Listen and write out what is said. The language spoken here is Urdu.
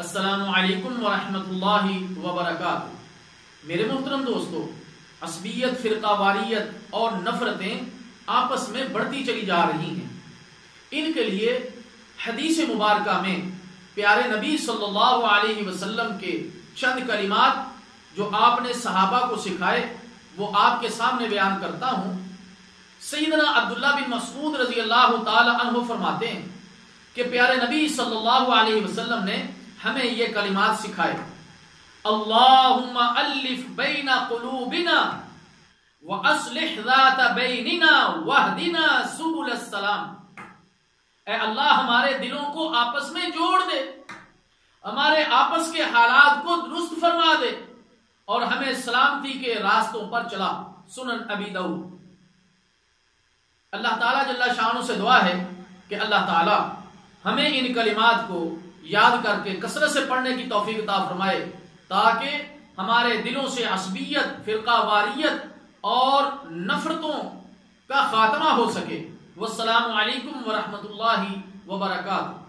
السلام علیکم ورحمۃ اللہ وبرکاتہ۔ میرے محترم دوستو، عصبیت، فرقہ واریت اور نفرتیں آپس میں بڑھتی چلی جا رہی ہیں۔ ان کے لیے حدیث مبارکہ میں پیارے نبی صلی اللہ علیہ وسلم کے چند کلمات جو آپ نے صحابہ کو سکھائے وہ آپ کے سامنے بیان کرتا ہوں۔ سیدنا عبداللہ بن مسعود رضی اللہ تعالی عنہ فرماتے ہیں کہ پیارے نبی صلی اللہ علیہ وسلم نے ہمیں یہ کلمات سکھائے: اللہم الف بین قلوبنا واصلح ذات بیننا واہدنا سبل السلام۔ اے اللہ، ہمارے دلوں کو آپس میں جوڑ دے، ہمارے آپس کے حالات کو درست فرما دے اور ہمیں سلامتی کے راستوں پر چلا۔ سنن ابی داؤد۔ اللہ تعالیٰ جل شانہ سے دعا ہے کہ اللہ تعالیٰ ہمیں ان کلمات کو یاد کر کے کثرت سے پڑھنے کی توفیق عطا فرمائے تاکہ ہمارے دلوں سے عصبیت، فرقہ واریت اور نفرتوں کا خاتمہ ہو سکے۔ والسلام علیکم ورحمۃ اللہ وبرکاتہ۔